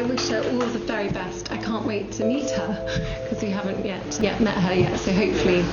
wish her all the very best. I can't wait to meet her because we haven't yet met her yet. So hopefully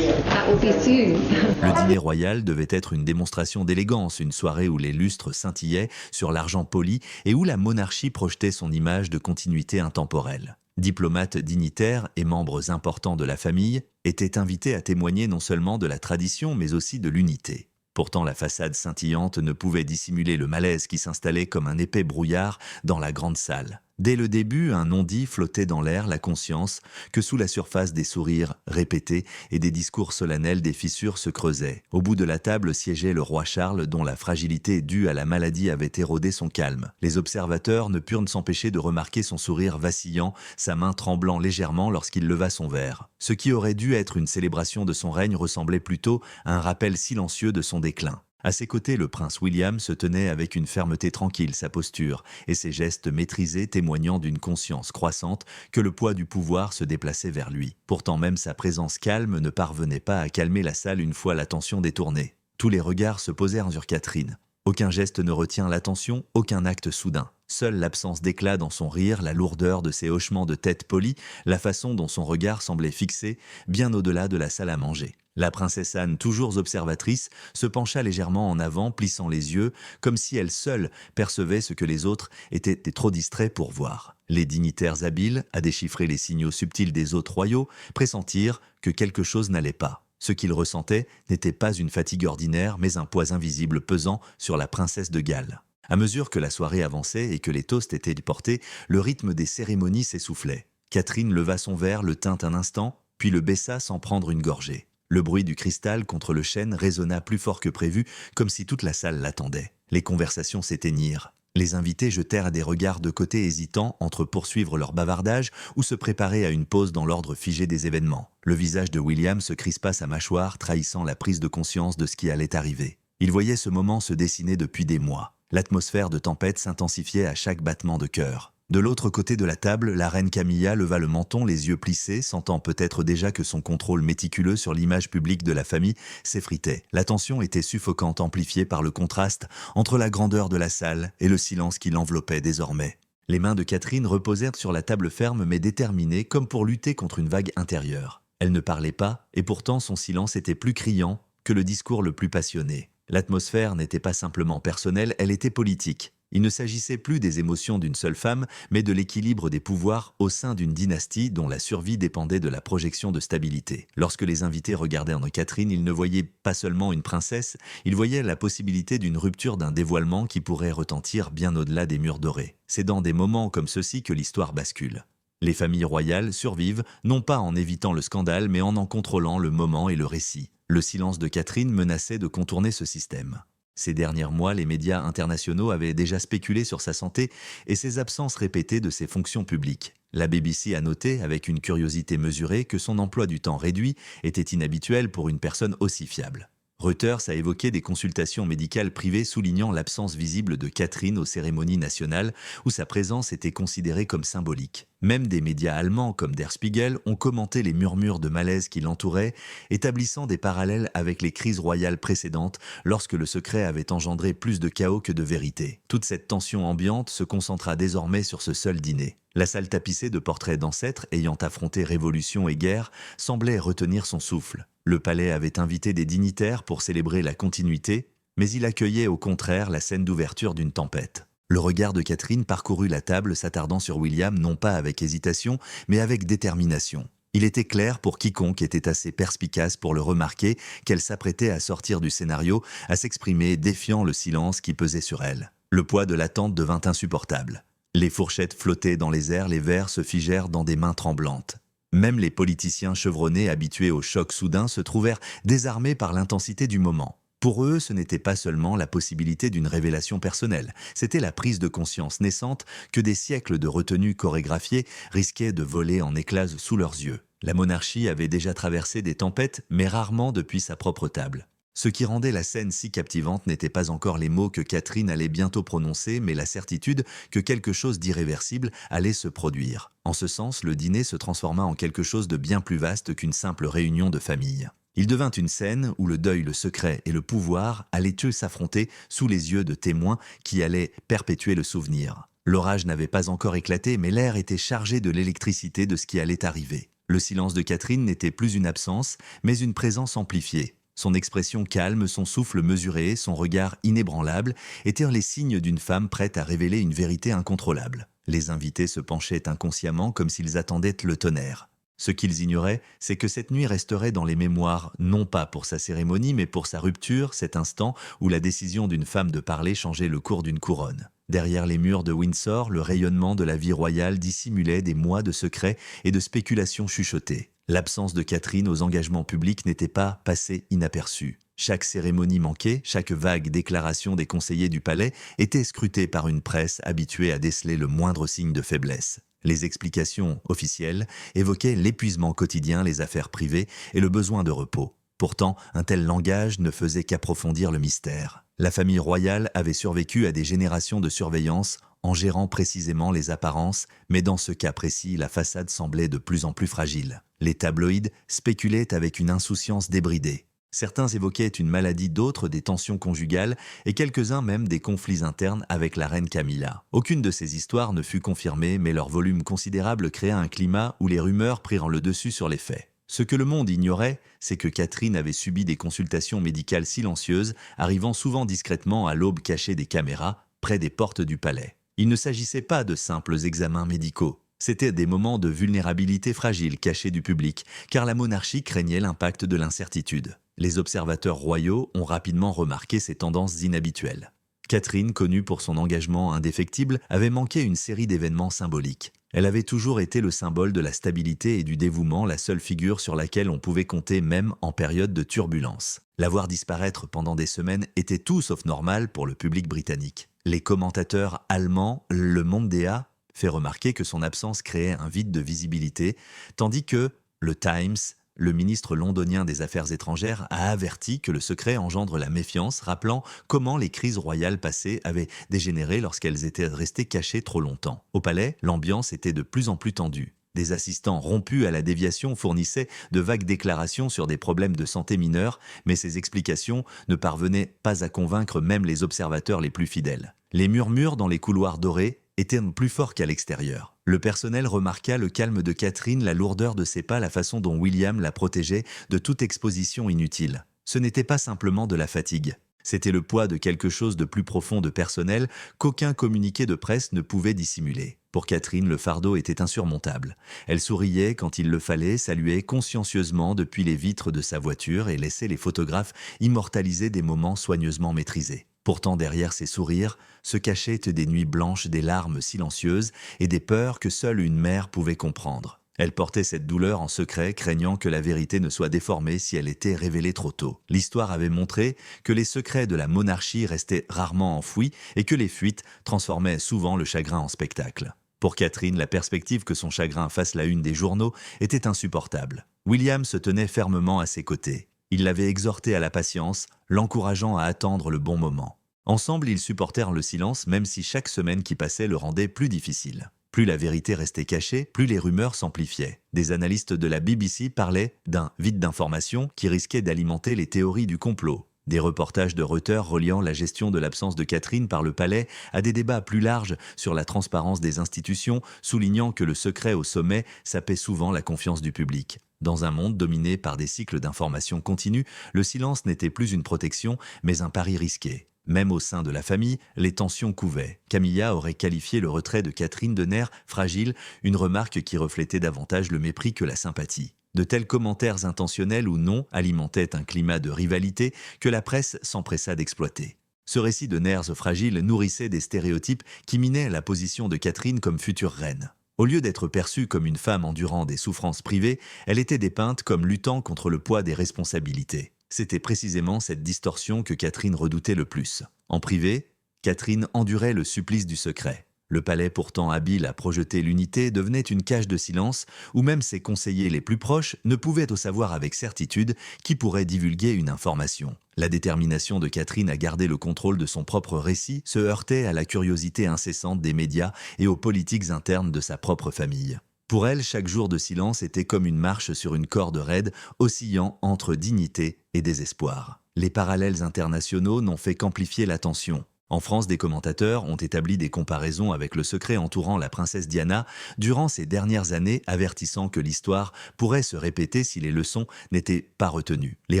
that will be soon. Le dîner royal devait être une démonstration d'élégance, une soirée où les lustres scintillaient sur l'argent poli et où la monarchie projetait son image de continuité intemporelle. Diplomates dignitaires et membres importants de la famille étaient invités à témoigner non seulement de la tradition mais aussi de l'unité. Pourtant, la façade scintillante ne pouvait dissimuler le malaise qui s'installait comme un épais brouillard dans la grande salle. Dès le début, un non-dit flottait dans l'air, la conscience que sous la surface des sourires répétés et des discours solennels, des fissures se creusaient. Au bout de la table siégeait le roi Charles, dont la fragilité due à la maladie avait érodé son calme. Les observateurs ne purent s'empêcher de remarquer son sourire vacillant, sa main tremblant légèrement lorsqu'il leva son verre. Ce qui aurait dû être une célébration de son règne ressemblait plutôt à un rappel silencieux de son déclin. À ses côtés, le prince William se tenait avec une fermeté tranquille, sa posture et ses gestes maîtrisés témoignant d'une conscience croissante que le poids du pouvoir se déplaçait vers lui. Pourtant, même sa présence calme ne parvenait pas à calmer la salle une fois l'attention détournée. Tous les regards se posèrent sur Catherine. Aucun geste ne retient l'attention, aucun acte soudain. Seule l'absence d'éclat dans son rire, la lourdeur de ses hochements de tête polis, la façon dont son regard semblait fixé, bien au-delà de la salle à manger. La princesse Anne, toujours observatrice, se pencha légèrement en avant, plissant les yeux, comme si elle seule percevait ce que les autres étaient trop distraits pour voir. Les dignitaires habiles à déchiffrer les signaux subtils des hôtes royaux pressentirent que quelque chose n'allait pas. Ce qu'ils ressentaient n'était pas une fatigue ordinaire, mais un poids invisible pesant sur la princesse de Galles. À mesure que la soirée avançait et que les toasts étaient portés, le rythme des cérémonies s'essoufflait. Catherine leva son verre, le tint un instant, puis le baissa sans prendre une gorgée. Le bruit du cristal contre le chêne résonna plus fort que prévu, comme si toute la salle l'attendait. Les conversations s'éteignirent. Les invités jetèrent des regards de côté hésitants entre poursuivre leur bavardage ou se préparer à une pause dans l'ordre figé des événements. Le visage de William se crispa, sa mâchoire trahissant la prise de conscience de ce qui allait arriver. Il voyait ce moment se dessiner depuis des mois. L'atmosphère de tempête s'intensifiait à chaque battement de cœur. De l'autre côté de la table, la reine Camilla leva le menton, les yeux plissés, sentant peut-être déjà que son contrôle méticuleux sur l'image publique de la famille s'effritait. La tension était suffocante, amplifiée par le contraste entre la grandeur de la salle et le silence qui l'enveloppait désormais. Les mains de Catherine reposèrent sur la table ferme mais déterminées, comme pour lutter contre une vague intérieure. Elle ne parlait pas, et pourtant son silence était plus criant que le discours le plus passionné. L'atmosphère n'était pas simplement personnelle, elle était politique. Il ne s'agissait plus des émotions d'une seule femme, mais de l'équilibre des pouvoirs au sein d'une dynastie dont la survie dépendait de la projection de stabilité. Lorsque les invités regardèrent Catherine, ils ne voyaient pas seulement une princesse, ils voyaient la possibilité d'une rupture, d'un dévoilement qui pourrait retentir bien au-delà des murs dorés. C'est dans des moments comme ceux-ci que l'histoire bascule. Les familles royales survivent, non pas en évitant le scandale, mais en contrôlant le moment et le récit. Le silence de Catherine menaçait de contourner ce système. Ces derniers mois, les médias internationaux avaient déjà spéculé sur sa santé et ses absences répétées de ses fonctions publiques. La BBC a noté, avec une curiosité mesurée, que son emploi du temps réduit était inhabituel pour une personne aussi fiable. Reuters a évoqué des consultations médicales privées soulignant l'absence visible de Catherine aux cérémonies nationales où sa présence était considérée comme symbolique. Même des médias allemands comme Der Spiegel ont commenté les murmures de malaise qui l'entouraient, établissant des parallèles avec les crises royales précédentes lorsque le secret avait engendré plus de chaos que de vérité. Toute cette tension ambiante se concentra désormais sur ce seul dîner. La salle tapissée de portraits d'ancêtres ayant affronté révolution et guerre semblait retenir son souffle. Le palais avait invité des dignitaires pour célébrer la continuité, mais il accueillait au contraire la scène d'ouverture d'une tempête. Le regard de Catherine parcourut la table, s'attardant sur William non pas avec hésitation, mais avec détermination. Il était clair pour quiconque était assez perspicace pour le remarquer qu'elle s'apprêtait à sortir du scénario, à s'exprimer défiant le silence qui pesait sur elle. Le poids de l'attente devint insupportable. Les fourchettes flottaient dans les airs, les verres se figèrent dans des mains tremblantes. Même les politiciens chevronnés, habitués au choc soudain, se trouvèrent désarmés par l'intensité du moment. Pour eux, ce n'était pas seulement la possibilité d'une révélation personnelle, c'était la prise de conscience naissante que des siècles de retenue chorégraphiée risquaient de voler en éclats sous leurs yeux. La monarchie avait déjà traversé des tempêtes, mais rarement depuis sa propre table. Ce qui rendait la scène si captivante n'était pas encore les mots que Catherine allait bientôt prononcer, mais la certitude que quelque chose d'irréversible allait se produire. En ce sens, le dîner se transforma en quelque chose de bien plus vaste qu'une simple réunion de famille. Il devint une scène où le deuil, le secret et le pouvoir allaient eux s'affronter sous les yeux de témoins qui allaient perpétuer le souvenir. L'orage n'avait pas encore éclaté, mais l'air était chargé de l'électricité de ce qui allait arriver. Le silence de Catherine n'était plus une absence, mais une présence amplifiée. Son expression calme, son souffle mesuré, son regard inébranlable étaient les signes d'une femme prête à révéler une vérité incontrôlable. Les invités se penchaient inconsciemment comme s'ils attendaient le tonnerre. Ce qu'ils ignoraient, c'est que cette nuit resterait dans les mémoires, non pas pour sa cérémonie, mais pour sa rupture, cet instant où la décision d'une femme de parler changeait le cours d'une couronne. Derrière les murs de Windsor, le rayonnement de la vie royale dissimulait des mois de secrets et de spéculations chuchotées. L'absence de Catherine aux engagements publics n'était pas passée inaperçue. Chaque cérémonie manquée, chaque vague déclaration des conseillers du palais était scrutée par une presse habituée à déceler le moindre signe de faiblesse. Les explications officielles évoquaient l'épuisement quotidien, les affaires privées et le besoin de repos. Pourtant, un tel langage ne faisait qu'approfondir le mystère. La famille royale avait survécu à des générations de surveillance en gérant précisément les apparences, mais dans ce cas précis, la façade semblait de plus en plus fragile. Les tabloïds spéculaient avec une insouciance débridée. Certains évoquaient une maladie, d'autres des tensions conjugales et quelques-uns même des conflits internes avec la reine Camilla. Aucune de ces histoires ne fut confirmée, mais leur volume considérable créa un climat où les rumeurs prirent le dessus sur les faits. Ce que le monde ignorait, c'est que Catherine avait subi des consultations médicales silencieuses, arrivant souvent discrètement à l'aube cachée des caméras, près des portes du palais. Il ne s'agissait pas de simples examens médicaux. C'étaient des moments de vulnérabilité fragile cachés du public, car la monarchie craignait l'impact de l'incertitude. Les observateurs royaux ont rapidement remarqué ces tendances inhabituelles. Catherine, connue pour son engagement indéfectible, avait manqué une série d'événements symboliques. Elle avait toujours été le symbole de la stabilité et du dévouement, la seule figure sur laquelle on pouvait compter même en période de turbulence. La voir disparaître pendant des semaines était tout sauf normal pour le public britannique. Les commentateurs allemands, Le Mondea, fait remarquer que son absence créait un vide de visibilité, tandis que le Times, le ministre londonien des Affaires étrangères, a averti que le secret engendre la méfiance, rappelant comment les crises royales passées avaient dégénéré lorsqu'elles étaient restées cachées trop longtemps. Au palais, l'ambiance était de plus en plus tendue. Des assistants rompus à la déviation fournissaient de vagues déclarations sur des problèmes de santé mineurs, mais ces explications ne parvenaient pas à convaincre même les observateurs les plus fidèles. Les murmures dans les couloirs dorés étaient plus forts qu'à l'extérieur. Le personnel remarqua le calme de Catherine, la lourdeur de ses pas, la façon dont William la protégeait de toute exposition inutile. Ce n'était pas simplement de la fatigue. C'était le poids de quelque chose de plus profond de personnel qu'aucun communiqué de presse ne pouvait dissimuler. Pour Catherine, le fardeau était insurmontable. Elle souriait quand il le fallait, saluait consciencieusement depuis les vitres de sa voiture et laissait les photographes immortaliser des moments soigneusement maîtrisés. Pourtant, derrière ces sourires, se cachaient des nuits blanches, des larmes silencieuses et des peurs que seule une mère pouvait comprendre. Elle portait cette douleur en secret, craignant que la vérité ne soit déformée si elle était révélée trop tôt. L'histoire avait montré que les secrets de la monarchie restaient rarement enfouis et que les fuites transformaient souvent le chagrin en spectacle. Pour Catherine, la perspective que son chagrin fasse la une des journaux était insupportable. William se tenait fermement à ses côtés. Il l'avait exhortée à la patience, l'encourageant à attendre le bon moment. Ensemble, ils supportèrent le silence, même si chaque semaine qui passait le rendait plus difficile. Plus la vérité restait cachée, plus les rumeurs s'amplifiaient. Des analystes de la BBC parlaient d'un vide d'information qui risquait d'alimenter les théories du complot. Des reportages de Reuters reliant la gestion de l'absence de Catherine par le palais à des débats plus larges sur la transparence des institutions, soulignant que le secret au sommet sapait souvent la confiance du public. Dans un monde dominé par des cycles d'information continus, le silence n'était plus une protection, mais un pari risqué. Même au sein de la famille, les tensions couvaient. Camilla aurait qualifié le retrait de Catherine de nerf fragile, une remarque qui reflétait davantage le mépris que la sympathie. De tels commentaires intentionnels ou non alimentaient un climat de rivalité que la presse s'empressa d'exploiter. Ce récit de nerfs fragiles nourrissait des stéréotypes qui minaient la position de Catherine comme future reine. Au lieu d'être perçue comme une femme endurant des souffrances privées, elle était dépeinte comme luttant contre le poids des responsabilités. C'était précisément cette distorsion que Catherine redoutait le plus. En privé, Catherine endurait le supplice du secret. Le palais, pourtant habile à projeter l'unité, devenait une cage de silence où même ses conseillers les plus proches ne pouvaient au savoir avec certitude qui pourrait divulguer une information. La détermination de Catherine à garder le contrôle de son propre récit se heurtait à la curiosité incessante des médias et aux politiques internes de sa propre famille. Pour elle, chaque jour de silence était comme une marche sur une corde raide, oscillant entre dignité et désespoir. Les parallèles internationaux n'ont fait qu'amplifier la tension. En France, des commentateurs ont établi des comparaisons avec le secret entourant la princesse Diana durant ces dernières années, avertissant que l'histoire pourrait se répéter si les leçons n'étaient pas retenues. Les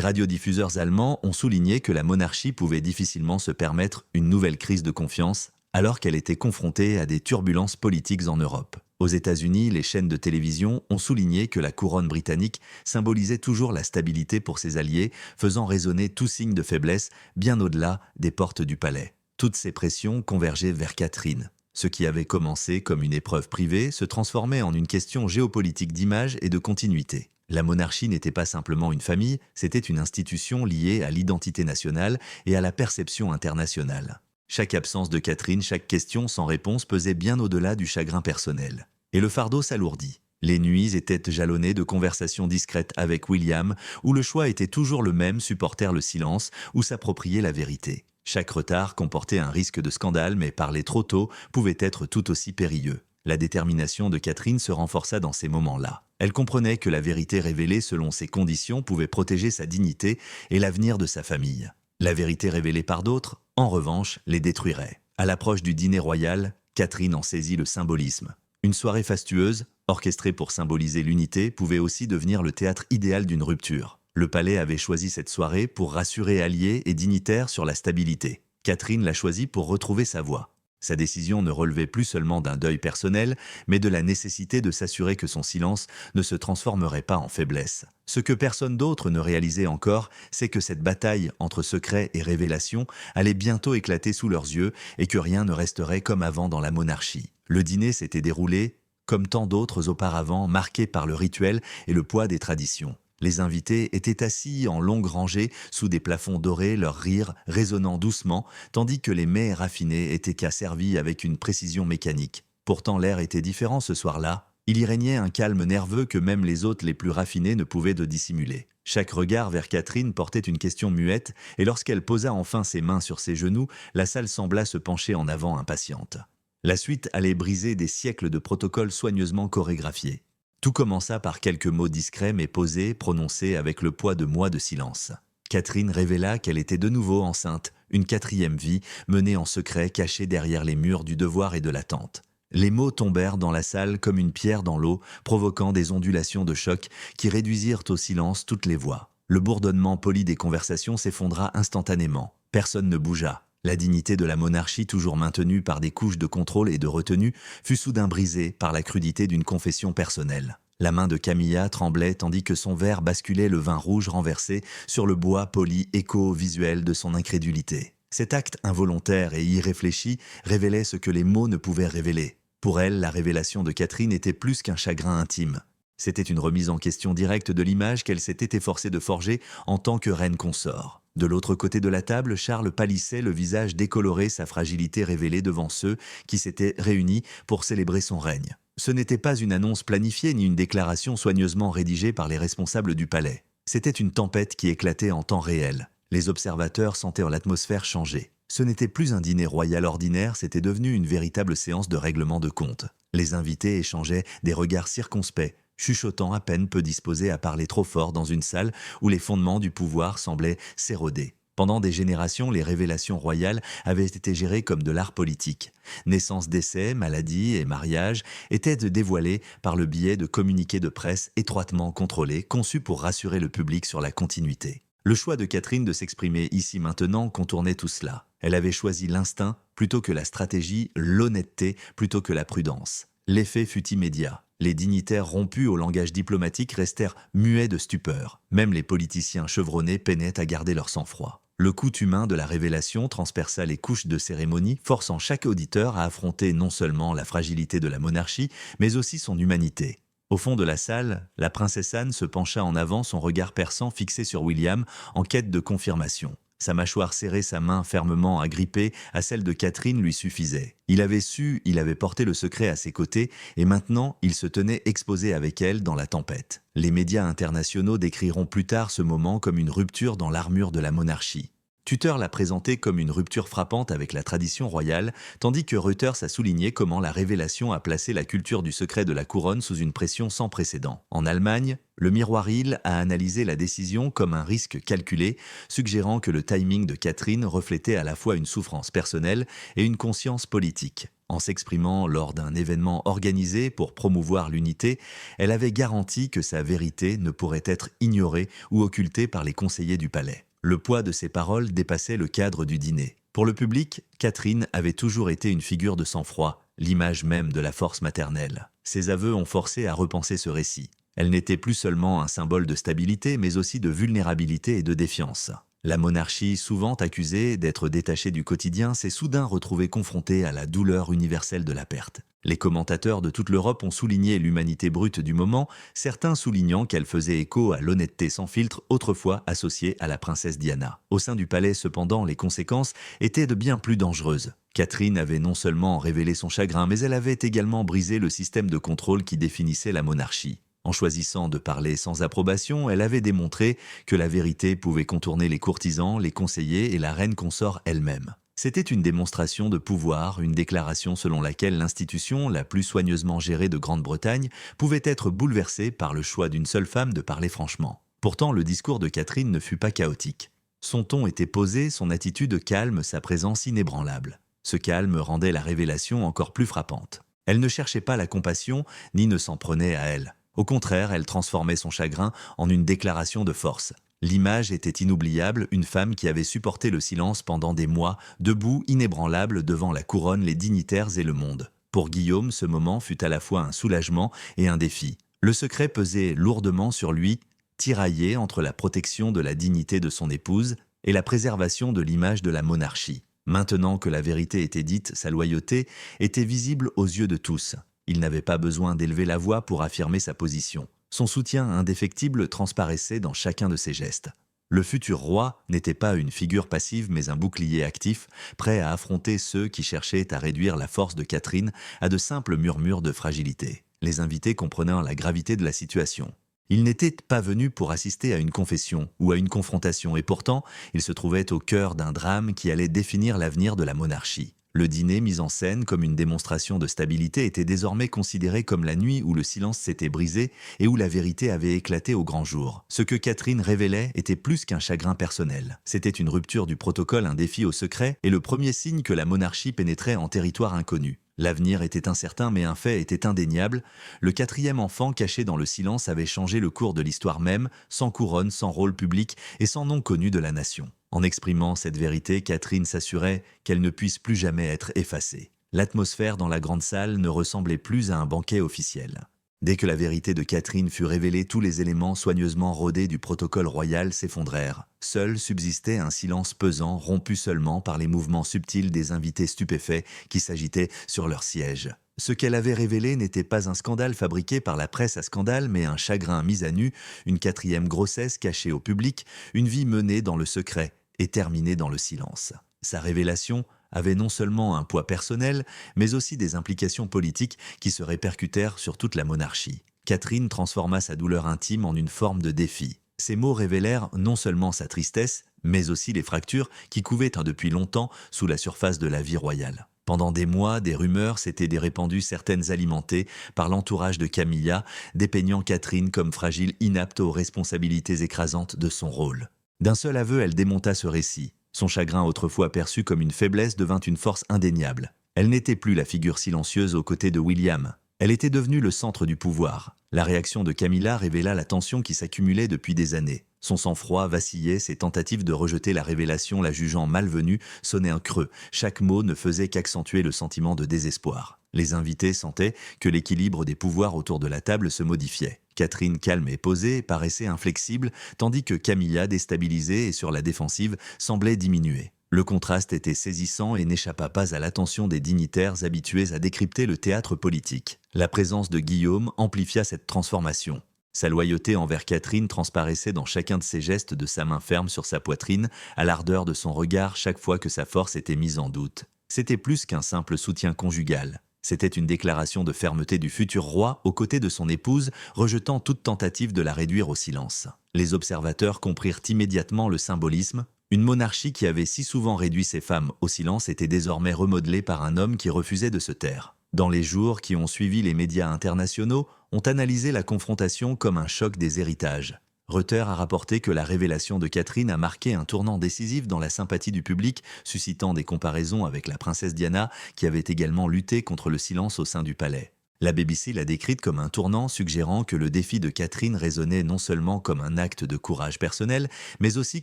radiodiffuseurs allemands ont souligné que la monarchie pouvait difficilement se permettre une nouvelle crise de confiance alors qu'elle était confrontée à des turbulences politiques en Europe. Aux États-Unis, les chaînes de télévision ont souligné que la couronne britannique symbolisait toujours la stabilité pour ses alliés, faisant résonner tout signe de faiblesse bien au-delà des portes du palais. Toutes ces pressions convergeaient vers Catherine. Ce qui avait commencé comme une épreuve privée se transformait en une question géopolitique d'image et de continuité. La monarchie n'était pas simplement une famille, c'était une institution liée à l'identité nationale et à la perception internationale. Chaque absence de Catherine, chaque question sans réponse pesait bien au-delà du chagrin personnel. Et le fardeau s'alourdit. Les nuits étaient jalonnées de conversations discrètes avec William, où le choix était toujours le même, supporter le silence ou s'approprier la vérité. Chaque retard comportait un risque de scandale, mais parler trop tôt pouvait être tout aussi périlleux. La détermination de Catherine se renforça dans ces moments-là. Elle comprenait que la vérité révélée selon ses conditions pouvait protéger sa dignité et l'avenir de sa famille. La vérité révélée par d'autres, en revanche, les détruirait. À l'approche du dîner royal, Catherine en saisit le symbolisme. Une soirée fastueuse, orchestrée pour symboliser l'unité, pouvait aussi devenir le théâtre idéal d'une rupture. Le palais avait choisi cette soirée pour rassurer alliés et dignitaires sur la stabilité. Catherine l'a choisie pour retrouver sa voix. Sa décision ne relevait plus seulement d'un deuil personnel, mais de la nécessité de s'assurer que son silence ne se transformerait pas en faiblesse. Ce que personne d'autre ne réalisait encore, c'est que cette bataille entre secret et révélation allait bientôt éclater sous leurs yeux et que rien ne resterait comme avant dans la monarchie. Le dîner s'était déroulé, comme tant d'autres auparavant, marqué par le rituel et le poids des traditions. Les invités étaient assis en longues rangées sous des plafonds dorés, leurs rires résonnant doucement, tandis que les mets raffinés étaient servis avec une précision mécanique. Pourtant l'air était différent ce soir-là. Il y régnait un calme nerveux que même les hôtes les plus raffinés ne pouvaient dissimuler. Chaque regard vers Catherine portait une question muette, et lorsqu'elle posa enfin ses mains sur ses genoux, la salle sembla se pencher en avant impatiente. La suite allait briser des siècles de protocoles soigneusement chorégraphiés. Tout commença par quelques mots discrets mais posés, prononcés avec le poids de mois de silence. Catherine révéla qu'elle était de nouveau enceinte, une 4e vie, menée en secret, cachée derrière les murs du devoir et de l'attente. Les mots tombèrent dans la salle comme une pierre dans l'eau, provoquant des ondulations de choc qui réduisirent au silence toutes les voix. Le bourdonnement poli des conversations s'effondra instantanément. Personne ne bougea. La dignité de la monarchie, toujours maintenue par des couches de contrôle et de retenue, fut soudain brisée par la crudité d'une confession personnelle. La main de Camilla tremblait tandis que son verre basculait le vin rouge renversé sur le bois poli, écho visuel de son incrédulité. Cet acte involontaire et irréfléchi révélait ce que les mots ne pouvaient révéler. Pour elle, la révélation de Catherine était plus qu'un chagrin intime. C'était une remise en question directe de l'image qu'elle s'était efforcée de forger en tant que reine consort. De l'autre côté de la table, Charles pâlissait, le visage décoloré, sa fragilité révélée devant ceux qui s'étaient réunis pour célébrer son règne. Ce n'était pas une annonce planifiée ni une déclaration soigneusement rédigée par les responsables du palais. C'était une tempête qui éclatait en temps réel. Les observateurs sentaient l'atmosphère changer. Ce n'était plus un dîner royal ordinaire, c'était devenu une véritable séance de règlement de compte. Les invités échangeaient des regards circonspects, chuchotant à peine peu disposés à parler trop fort dans une salle où les fondements du pouvoir semblaient s'éroder. Pendant des générations, les révélations royales avaient été gérées comme de l'art politique. Naissance, décès, maladies et mariages étaient dévoilés par le biais de communiqués de presse étroitement contrôlés, conçus pour rassurer le public sur la continuité. Le choix de Catherine de s'exprimer ici maintenant contournait tout cela. Elle avait choisi l'instinct plutôt que la stratégie, l'honnêteté plutôt que la prudence. L'effet fut immédiat. Les dignitaires rompus au langage diplomatique restèrent muets de stupeur. Même les politiciens chevronnés peinaient à garder leur sang-froid. Le coût humain de la révélation transperça les couches de cérémonie, forçant chaque auditeur à affronter non seulement la fragilité de la monarchie, mais aussi son humanité. Au fond de la salle, la princesse Anne se pencha en avant, son regard perçant fixé sur William, en quête de confirmation. Sa mâchoire serrée, sa main fermement agrippée à celle de Catherine lui suffisait. Il avait porté le secret à ses côtés, et maintenant il se tenait exposé avec elle dans la tempête. Les médias internationaux décriront plus tard ce moment comme une rupture dans l'armure de la monarchie. Tuteur l'a présenté comme une rupture frappante avec la tradition royale, tandis que Reuters a souligné comment la révélation a placé la culture du secret de la couronne sous une pression sans précédent. En Allemagne, le Miroir Hill a analysé la décision comme un risque calculé, suggérant que le timing de Catherine reflétait à la fois une souffrance personnelle et une conscience politique. En s'exprimant lors d'un événement organisé pour promouvoir l'unité, elle avait garanti que sa vérité ne pourrait être ignorée ou occultée par les conseillers du palais. Le poids de ses paroles dépassait le cadre du dîner. Pour le public, Catherine avait toujours été une figure de sang-froid, l'image même de la force maternelle. Ses aveux ont forcé à repenser ce récit. Elle n'était plus seulement un symbole de stabilité, mais aussi de vulnérabilité et de défiance. La monarchie, souvent accusée d'être détachée du quotidien, s'est soudain retrouvée confrontée à la douleur universelle de la perte. Les commentateurs de toute l'Europe ont souligné l'humanité brute du moment, certains soulignant qu'elle faisait écho à l'honnêteté sans filtre autrefois associée à la princesse Diana. Au sein du palais, cependant, les conséquences étaient de bien plus dangereuses. Catherine avait non seulement révélé son chagrin, mais elle avait également brisé le système de contrôle qui définissait la monarchie. En choisissant de parler sans approbation, elle avait démontré que la vérité pouvait contourner les courtisans, les conseillers et la reine consort elle-même. C'était une démonstration de pouvoir, une déclaration selon laquelle l'institution la plus soigneusement gérée de Grande-Bretagne pouvait être bouleversée par le choix d'une seule femme de parler franchement. Pourtant, le discours de Catherine ne fut pas chaotique. Son ton était posé, son attitude calme, sa présence inébranlable. Ce calme rendait la révélation encore plus frappante. Elle ne cherchait pas la compassion, ni ne s'en prenait à elle. Au contraire, elle transformait son chagrin en une déclaration de force. L'image était inoubliable, une femme qui avait supporté le silence pendant des mois, debout, inébranlable devant la couronne, les dignitaires et le monde. Pour Guillaume, ce moment fut à la fois un soulagement et un défi. Le secret pesait lourdement sur lui, tiraillé entre la protection de la dignité de son épouse et la préservation de l'image de la monarchie. Maintenant que la vérité était dite, sa loyauté était visible aux yeux de tous. Il n'avait pas besoin d'élever la voix pour affirmer sa position. Son soutien indéfectible transparaissait dans chacun de ses gestes. Le futur roi n'était pas une figure passive mais un bouclier actif, prêt à affronter ceux qui cherchaient à réduire la force de Catherine à de simples murmures de fragilité. Les invités comprenant la gravité de la situation. Ils n'étaient pas venus pour assister à une confession ou à une confrontation et pourtant, ils se trouvaient au cœur d'un drame qui allait définir l'avenir de la monarchie. Le dîner, mis en scène comme une démonstration de stabilité, était désormais considéré comme la nuit où le silence s'était brisé et où la vérité avait éclaté au grand jour. Ce que Catherine révélait était plus qu'un chagrin personnel. C'était une rupture du protocole, un défi au secret et le premier signe que la monarchie pénétrait en territoire inconnu. L'avenir était incertain mais un fait était indéniable. Le quatrième enfant caché dans le silence avait changé le cours de l'histoire même, sans couronne, sans rôle public et sans nom connu de la nation. En exprimant cette vérité, Catherine s'assurait qu'elle ne puisse plus jamais être effacée. L'atmosphère dans la grande salle ne ressemblait plus à un banquet officiel. Dès que la vérité de Catherine fut révélée, tous les éléments soigneusement rodés du protocole royal s'effondrèrent. Seul subsistait un silence pesant, rompu seulement par les mouvements subtils des invités stupéfaits qui s'agitaient sur leur siège. Ce qu'elle avait révélé n'était pas un scandale fabriqué par la presse à scandale, mais un chagrin mis à nu, une quatrième grossesse cachée au public, une vie menée dans le secret et terminée dans le silence. Sa révélation avait non seulement un poids personnel, mais aussi des implications politiques qui se répercutèrent sur toute la monarchie. Catherine transforma sa douleur intime en une forme de défi. Ces mots révélèrent non seulement sa tristesse, mais aussi les fractures qui couvaient depuis longtemps sous la surface de la vie royale. Pendant des mois, des rumeurs s'étaient répandues, certaines alimentées par l'entourage de Camilla, dépeignant Catherine comme fragile, inapte aux responsabilités écrasantes de son rôle. D'un seul aveu, elle démonta ce récit. Son chagrin, autrefois perçu comme une faiblesse, devint une force indéniable. Elle n'était plus la figure silencieuse aux côtés de William. Elle était devenue le centre du pouvoir. La réaction de Camilla révéla la tension qui s'accumulait depuis des années. Son sang-froid vacillait, ses tentatives de rejeter la révélation, la jugeant malvenue, sonnaient un creux. Chaque mot ne faisait qu'accentuer le sentiment de désespoir. Les invités sentaient que l'équilibre des pouvoirs autour de la table se modifiait. Catherine, calme et posée, paraissait inflexible, tandis que Camilla, déstabilisée et sur la défensive, semblait diminuer. Le contraste était saisissant et n'échappa pas à l'attention des dignitaires habitués à décrypter le théâtre politique. La présence de Guillaume amplifia cette transformation. Sa loyauté envers Catherine transparaissait dans chacun de ses gestes, de sa main ferme sur sa poitrine, à l'ardeur de son regard chaque fois que sa force était mise en doute. C'était plus qu'un simple soutien conjugal. C'était une déclaration de fermeté du futur roi aux côtés de son épouse, rejetant toute tentative de la réduire au silence. Les observateurs comprirent immédiatement le symbolisme. Une monarchie qui avait si souvent réduit ses femmes au silence était désormais remodelée par un homme qui refusait de se taire. Dans les jours qui ont suivi, les médias internationaux ont analysé la confrontation comme un choc des héritages. Reuters a rapporté que la révélation de Catherine a marqué un tournant décisif dans la sympathie du public, suscitant des comparaisons avec la princesse Diana, qui avait également lutté contre le silence au sein du palais. La BBC l'a décrite comme un tournant, suggérant que le défi de Catherine résonnait non seulement comme un acte de courage personnel, mais aussi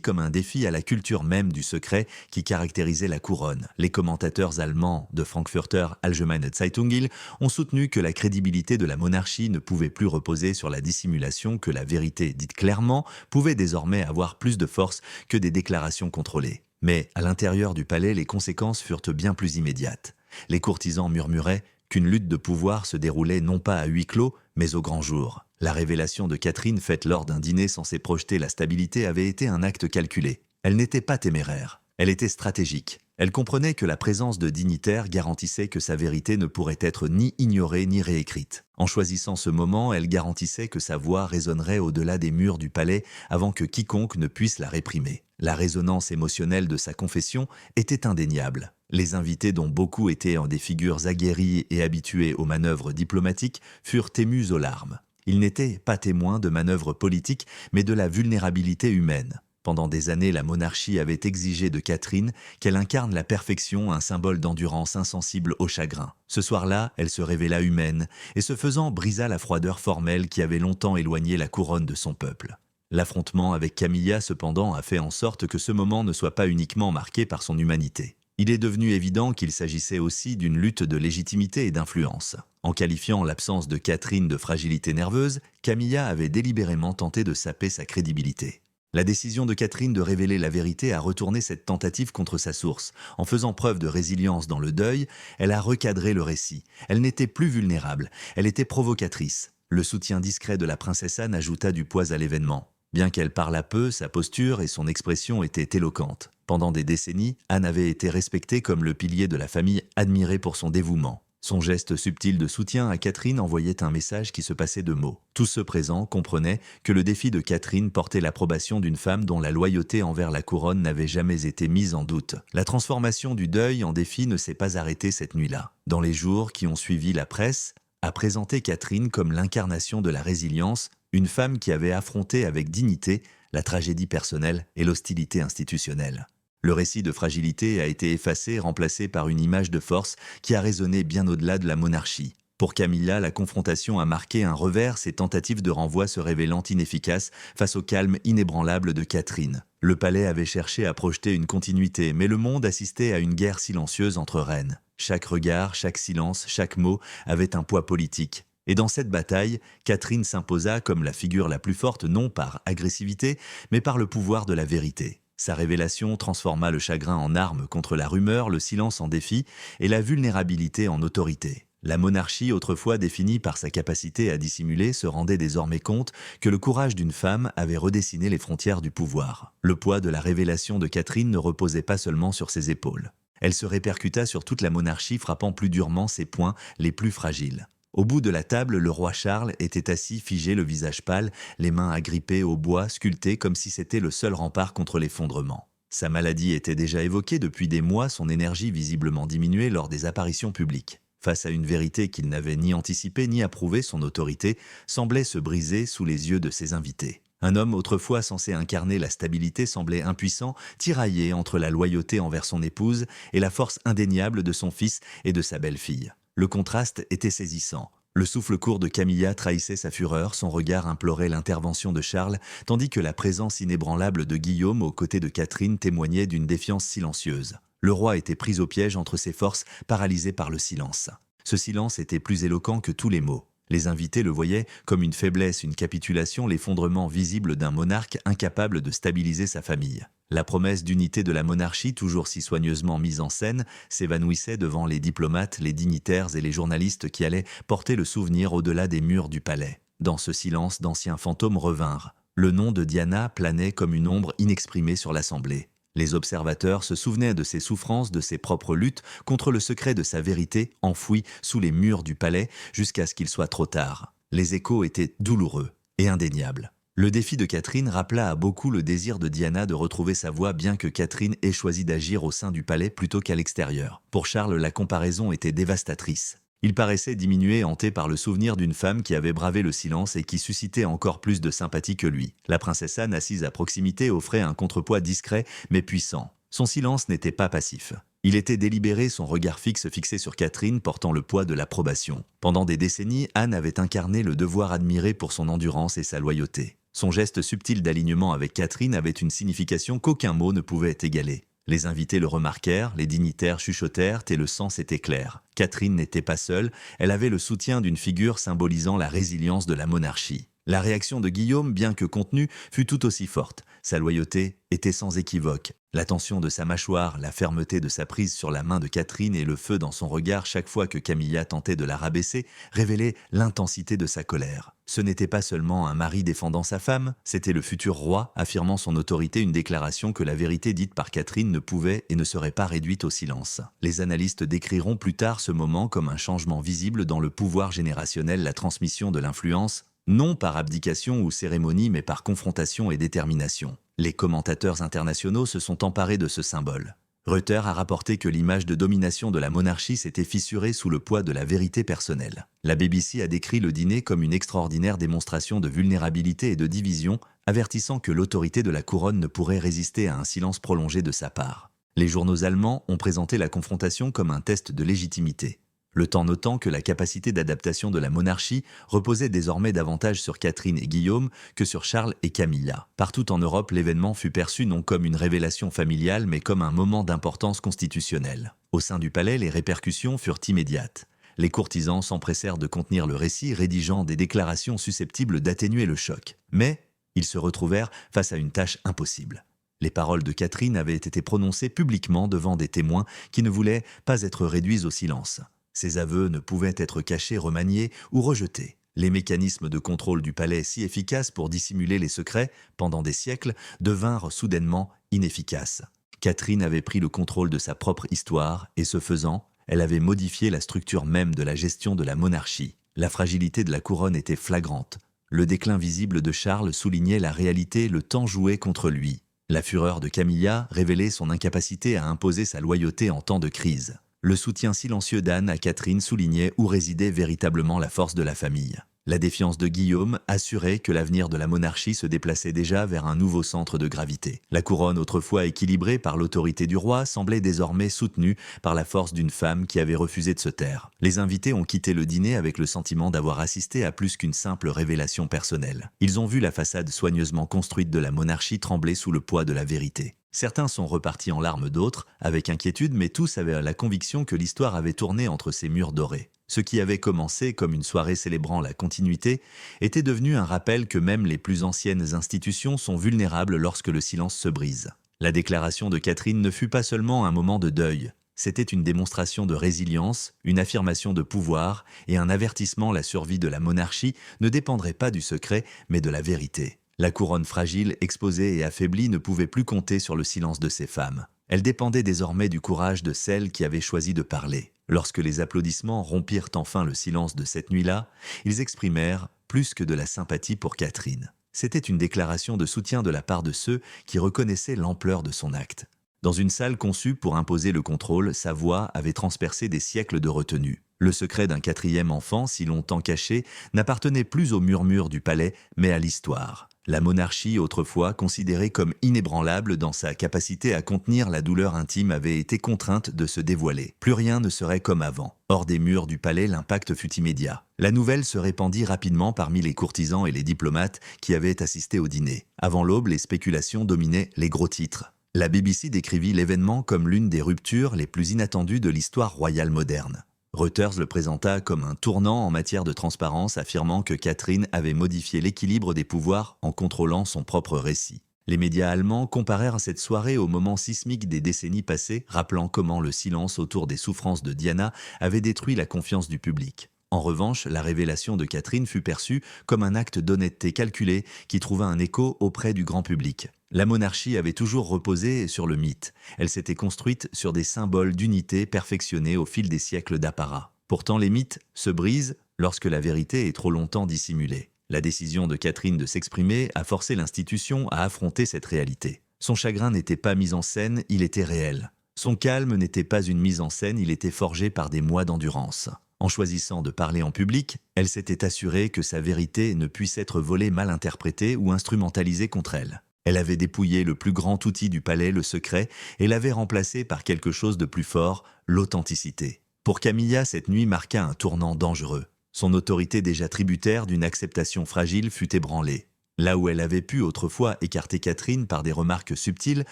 comme un défi à la culture même du secret qui caractérisait la couronne. Les commentateurs allemands de Frankfurter Allgemeine Zeitung ont soutenu que la crédibilité de la monarchie ne pouvait plus reposer sur la dissimulation, que la vérité dite clairement pouvait désormais avoir plus de force que des déclarations contrôlées. Mais à l'intérieur du palais, les conséquences furent bien plus immédiates. Les courtisans murmuraient qu'une lutte de pouvoir se déroulait non pas à huis clos, mais au grand jour. La révélation de Catherine faite lors d'un dîner censé projeter la stabilité avait été un acte calculé. Elle n'était pas téméraire, elle était stratégique. Elle comprenait que la présence de dignitaires garantissait que sa vérité ne pourrait être ni ignorée ni réécrite. En choisissant ce moment, elle garantissait que sa voix résonnerait au-delà des murs du palais avant que quiconque ne puisse la réprimer. La résonance émotionnelle de sa confession était indéniable. Les invités, dont beaucoup étaient des figures aguerries et habituées aux manœuvres diplomatiques, furent émus aux larmes. Ils n'étaient pas témoins de manœuvres politiques, mais de la vulnérabilité humaine. Pendant des années, la monarchie avait exigé de Catherine qu'elle incarne la perfection, un symbole d'endurance insensible au chagrin. Ce soir-là, elle se révéla humaine, et ce faisant brisa la froideur formelle qui avait longtemps éloigné la couronne de son peuple. L'affrontement avec Camilla, cependant, a fait en sorte que ce moment ne soit pas uniquement marqué par son humanité. Il est devenu évident qu'il s'agissait aussi d'une lutte de légitimité et d'influence. En qualifiant l'absence de Catherine de fragilité nerveuse, Camilla avait délibérément tenté de saper sa crédibilité. La décision de Catherine de révéler la vérité a retourné cette tentative contre sa source. En faisant preuve de résilience dans le deuil, elle a recadré le récit. Elle n'était plus vulnérable, elle était provocatrice. Le soutien discret de la princesse Anne ajouta du poids à l'événement. Bien qu'elle parlât peu, sa posture et son expression étaient éloquentes. Pendant des décennies, Anne avait été respectée comme le pilier de la famille, admirée pour son dévouement. Son geste subtil de soutien à Catherine envoyait un message qui se passait de mots. Tous ceux présents comprenaient que le défi de Catherine portait l'approbation d'une femme dont la loyauté envers la couronne n'avait jamais été mise en doute. La transformation du deuil en défi ne s'est pas arrêtée cette nuit-là. Dans les jours qui ont suivi, la presse a présenté Catherine comme l'incarnation de la résilience, une femme qui avait affronté avec dignité la tragédie personnelle et l'hostilité institutionnelle. Le récit de fragilité a été effacé, remplacé par une image de force qui a résonné bien au-delà de la monarchie. Pour Camilla, la confrontation a marqué un revers, ses tentatives de renvoi se révélant inefficaces face au calme inébranlable de Catherine. Le palais avait cherché à projeter une continuité, mais le monde assistait à une guerre silencieuse entre reines. Chaque regard, chaque silence, chaque mot avait un poids politique. Et dans cette bataille, Catherine s'imposa comme la figure la plus forte non par agressivité, mais par le pouvoir de la vérité. Sa révélation transforma le chagrin en arme contre la rumeur, le silence en défi et la vulnérabilité en autorité. La monarchie, autrefois définie par sa capacité à dissimuler, se rendait désormais compte que le courage d'une femme avait redessiné les frontières du pouvoir. Le poids de la révélation de Catherine ne reposait pas seulement sur ses épaules. Elle se répercuta sur toute la monarchie, frappant plus durement ses points les plus fragiles. Au bout de la table, le roi Charles était assis, figé, le visage pâle, les mains agrippées au bois, sculpté comme si c'était le seul rempart contre l'effondrement. Sa maladie était déjà évoquée depuis des mois, son énergie visiblement diminuée lors des apparitions publiques. Face à une vérité qu'il n'avait ni anticipée ni approuvée, son autorité semblait se briser sous les yeux de ses invités. Un homme autrefois censé incarner la stabilité semblait impuissant, tiraillé entre la loyauté envers son épouse et la force indéniable de son fils et de sa belle-fille. Le contraste était saisissant. Le souffle court de Camilla trahissait sa fureur, son regard implorait l'intervention de Charles, tandis que la présence inébranlable de Guillaume aux côtés de Catherine témoignait d'une défiance silencieuse. Le roi était pris au piège entre ses forces, paralysé par le silence. Ce silence était plus éloquent que tous les mots. Les invités le voyaient comme une faiblesse, une capitulation, l'effondrement visible d'un monarque incapable de stabiliser sa famille. La promesse d'unité de la monarchie, toujours si soigneusement mise en scène, s'évanouissait devant les diplomates, les dignitaires et les journalistes qui allaient porter le souvenir au-delà des murs du palais. Dans ce silence, d'anciens fantômes revinrent. Le nom de Diana planait comme une ombre inexprimée sur l'assemblée. Les observateurs se souvenaient de ses souffrances, de ses propres luttes contre le secret de sa vérité enfoui sous les murs du palais jusqu'à ce qu'il soit trop tard. Les échos étaient douloureux et indéniables. Le défi de Catherine rappela à beaucoup le désir de Diana de retrouver sa voix, bien que Catherine ait choisi d'agir au sein du palais plutôt qu'à l'extérieur. Pour Charles, la comparaison était dévastatrice. Il paraissait diminué, hanté par le souvenir d'une femme qui avait bravé le silence et qui suscitait encore plus de sympathie que lui. La princesse Anne, assise à proximité, offrait un contrepoids discret mais puissant. Son silence n'était pas passif. Il était délibéré, son regard fixe fixé sur Catherine, portant le poids de l'approbation. Pendant des décennies, Anne avait incarné le devoir admiré pour son endurance et sa loyauté. Son geste subtil d'alignement avec Catherine avait une signification qu'aucun mot ne pouvait égaler. Les invités le remarquèrent, les dignitaires chuchotèrent et le sens était clair. Catherine n'était pas seule, elle avait le soutien d'une figure symbolisant la résilience de la monarchie. La réaction de Guillaume, bien que contenue, fut tout aussi forte. Sa loyauté était sans équivoque. La tension de sa mâchoire, la fermeté de sa prise sur la main de Catherine et le feu dans son regard chaque fois que Camilla tentait de la rabaisser révélaient l'intensité de sa colère. Ce n'était pas seulement un mari défendant sa femme, c'était le futur roi affirmant son autorité, une déclaration que la vérité dite par Catherine ne pouvait et ne serait pas réduite au silence. Les analystes décriront plus tard ce moment comme un changement visible dans le pouvoir générationnel, la transmission de l'influence, non par abdication ou cérémonie mais par confrontation et détermination. Les commentateurs internationaux se sont emparés de ce symbole. Reuters a rapporté que l'image de domination de la monarchie s'était fissurée sous le poids de la vérité personnelle. La BBC a décrit le dîner comme une extraordinaire démonstration de vulnérabilité et de division, avertissant que l'autorité de la couronne ne pourrait résister à un silence prolongé de sa part. Les journaux allemands ont présenté la confrontation comme un test de légitimité. Le temps notant que la capacité d'adaptation de la monarchie reposait désormais davantage sur Catherine et Guillaume que sur Charles et Camilla. Partout en Europe, l'événement fut perçu non comme une révélation familiale mais comme un moment d'importance constitutionnelle. Au sein du palais, les répercussions furent immédiates. Les courtisans s'empressèrent de contenir le récit, rédigeant des déclarations susceptibles d'atténuer le choc. Mais ils se retrouvèrent face à une tâche impossible. Les paroles de Catherine avaient été prononcées publiquement devant des témoins qui ne voulaient pas être réduits au silence. Ces aveux ne pouvaient être cachés, remaniés ou rejetés. Les mécanismes de contrôle du palais, si efficaces pour dissimuler les secrets pendant des siècles, devinrent soudainement inefficaces. Catherine avait pris le contrôle de sa propre histoire et, ce faisant, elle avait modifié la structure même de la gestion de la monarchie. La fragilité de la couronne était flagrante. Le déclin visible de Charles soulignait la réalité, le temps jouait contre lui. La fureur de Camilla révélait son incapacité à imposer sa loyauté en temps de crise. Le soutien silencieux d'Anne à Catherine soulignait où résidait véritablement la force de la famille. La défiance de Guillaume assurait que l'avenir de la monarchie se déplaçait déjà vers un nouveau centre de gravité. La couronne, autrefois équilibrée par l'autorité du roi, semblait désormais soutenue par la force d'une femme qui avait refusé de se taire. Les invités ont quitté le dîner avec le sentiment d'avoir assisté à plus qu'une simple révélation personnelle. Ils ont vu la façade soigneusement construite de la monarchie trembler sous le poids de la vérité. Certains sont repartis en larmes, d'autres avec inquiétude, mais tous avaient la conviction que l'histoire avait tourné entre ces murs dorés. Ce qui avait commencé comme une soirée célébrant la continuité était devenu un rappel que même les plus anciennes institutions sont vulnérables lorsque le silence se brise. La déclaration de Catherine ne fut pas seulement un moment de deuil, c'était une démonstration de résilience, une affirmation de pouvoir et un avertissement: la survie de la monarchie ne dépendrait pas du secret mais de la vérité. La couronne fragile, exposée et affaiblie ne pouvait plus compter sur le silence de ces femmes. Elle dépendait désormais du courage de celles qui avaient choisi de parler. Lorsque les applaudissements rompirent enfin le silence de cette nuit-là, ils exprimèrent plus que de la sympathie pour Catherine. C'était une déclaration de soutien de la part de ceux qui reconnaissaient l'ampleur de son acte. Dans une salle conçue pour imposer le contrôle, sa voix avait transpercé des siècles de retenue. Le secret d'un quatrième enfant, si longtemps caché, n'appartenait plus aux murmures du palais, mais à l'histoire. La monarchie, autrefois considérée comme inébranlable dans sa capacité à contenir la douleur intime, avait été contrainte de se dévoiler. Plus rien ne serait comme avant. Hors des murs du palais, l'impact fut immédiat. La nouvelle se répandit rapidement parmi les courtisans et les diplomates qui avaient assisté au dîner. Avant l'aube, les spéculations dominaient les gros titres. La BBC décrivit l'événement comme l'une des ruptures les plus inattendues de l'histoire royale moderne. Reuters le présenta comme un tournant en matière de transparence, affirmant que Catherine avait modifié l'équilibre des pouvoirs en contrôlant son propre récit. Les médias allemands comparèrent cette soirée au moment sismique des décennies passées, rappelant comment le silence autour des souffrances de Diana avait détruit la confiance du public. En revanche, la révélation de Catherine fut perçue comme un acte d'honnêteté calculé qui trouva un écho auprès du grand public. La monarchie avait toujours reposé sur le mythe. Elle s'était construite sur des symboles d'unité perfectionnés au fil des siècles d'apparat. Pourtant, les mythes se brisent lorsque la vérité est trop longtemps dissimulée. La décision de Catherine de s'exprimer a forcé l'institution à affronter cette réalité. Son chagrin n'était pas mis en scène, il était réel. Son calme n'était pas une mise en scène, il était forgé par des mois d'endurance. En choisissant de parler en public, elle s'était assurée que sa vérité ne puisse être volée, mal interprétée ou instrumentalisée contre elle. Elle avait dépouillé le plus grand outil du palais, le secret, et l'avait remplacé par quelque chose de plus fort, l'authenticité. Pour Camilla, cette nuit marqua un tournant dangereux. Son autorité déjà tributaire d'une acceptation fragile fut ébranlée. Là où elle avait pu autrefois écarter Catherine par des remarques subtiles,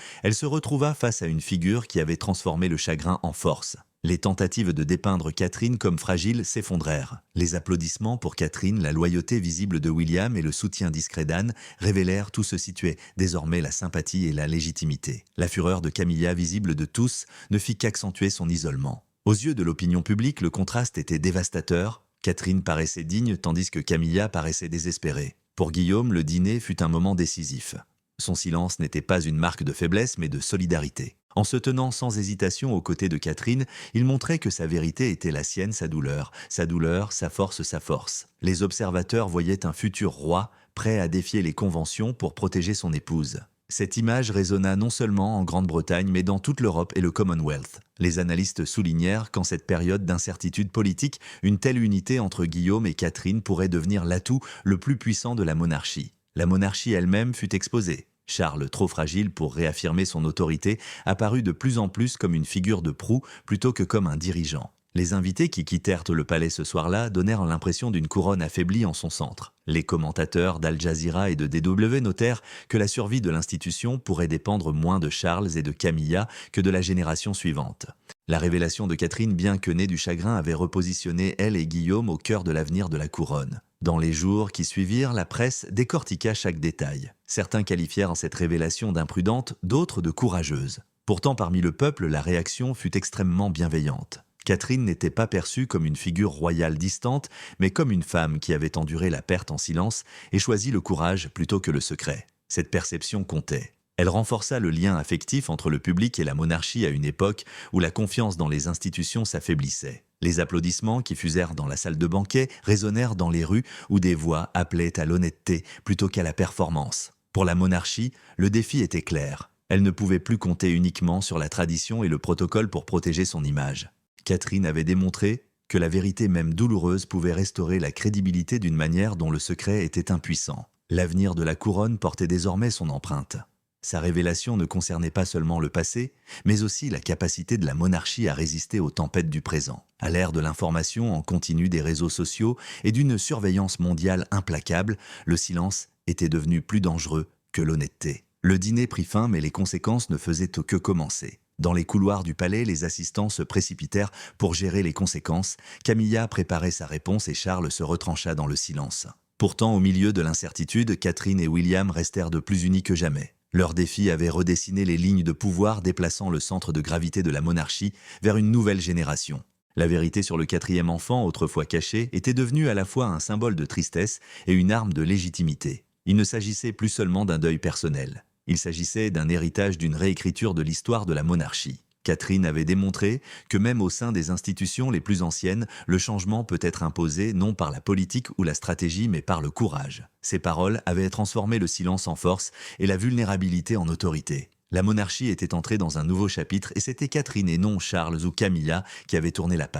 elle se retrouva face à une figure qui avait transformé le chagrin en force. Les tentatives de dépeindre Catherine comme fragile s'effondrèrent. Les applaudissements pour Catherine, la loyauté visible de William et le soutien discret d'Anne révélèrent où se situait désormais la sympathie et la légitimité. La fureur de Camilla, visible de tous, ne fit qu'accentuer son isolement. Aux yeux de l'opinion publique, le contraste était dévastateur. Catherine paraissait digne tandis que Camilla paraissait désespérée. Pour Guillaume, le dîner fut un moment décisif. Son silence n'était pas une marque de faiblesse mais de solidarité. En se tenant sans hésitation aux côtés de Catherine, il montrait que sa vérité était la sienne, sa douleur, sa force, sa force. Les observateurs voyaient un futur roi, prêt à défier les conventions pour protéger son épouse. Cette image résonna non seulement en Grande-Bretagne, mais dans toute l'Europe et le Commonwealth. Les analystes soulignèrent qu'en cette période d'incertitude politique, une telle unité entre Guillaume et Catherine pourrait devenir l'atout le plus puissant de la monarchie. La monarchie elle-même fut exposée. Charles, trop fragile pour réaffirmer son autorité, apparut de plus en plus comme une figure de proue plutôt que comme un dirigeant. Les invités qui quittèrent le palais ce soir-là donnèrent l'impression d'une couronne affaiblie en son centre. Les commentateurs d'Al Jazeera et de DW notèrent que la survie de l'institution pourrait dépendre moins de Charles et de Camilla que de la génération suivante. La révélation de Catherine, bien que née du chagrin, avait repositionné elle et Guillaume au cœur de l'avenir de la couronne. Dans les jours qui suivirent, la presse décortiqua chaque détail. Certains qualifièrent cette révélation d'imprudente, d'autres de courageuse. Pourtant, parmi le peuple, la réaction fut extrêmement bienveillante. Catherine n'était pas perçue comme une figure royale distante, mais comme une femme qui avait enduré la perte en silence et choisi le courage plutôt que le secret. Cette perception comptait. Elle renforça le lien affectif entre le public et la monarchie à une époque où la confiance dans les institutions s'affaiblissait. Les applaudissements qui fusèrent dans la salle de banquet résonnèrent dans les rues où des voix appelaient à l'honnêteté plutôt qu'à la performance. Pour la monarchie, le défi était clair. Elle ne pouvait plus compter uniquement sur la tradition et le protocole pour protéger son image. Catherine avait démontré que la vérité même douloureuse pouvait restaurer la crédibilité d'une manière dont le secret était impuissant. L'avenir de la couronne portait désormais son empreinte. Sa révélation ne concernait pas seulement le passé, mais aussi la capacité de la monarchie à résister aux tempêtes du présent. À l'ère de l'information en continu des réseaux sociaux et d'une surveillance mondiale implacable, le silence était devenu plus dangereux que l'honnêteté. Le dîner prit fin, mais les conséquences ne faisaient que commencer. Dans les couloirs du palais, les assistants se précipitèrent pour gérer les conséquences. Camilla préparait sa réponse et Charles se retrancha dans le silence. Pourtant, au milieu de l'incertitude, Catherine et William restèrent de plus unis que jamais. Leur défi avait redessiné les lignes de pouvoir, déplaçant le centre de gravité de la monarchie vers une nouvelle génération. La vérité sur le quatrième enfant, autrefois caché, était devenue à la fois un symbole de tristesse et une arme de légitimité. Il ne s'agissait plus seulement d'un deuil personnel. Il s'agissait d'un héritage d'une réécriture de l'histoire de la monarchie. Catherine avait démontré que même au sein des institutions les plus anciennes, le changement peut être imposé non par la politique ou la stratégie, mais par le courage. Ses paroles avaient transformé le silence en force et la vulnérabilité en autorité. La monarchie était entrée dans un nouveau chapitre et c'était Catherine et non Charles ou Camilla qui avaient tourné la page.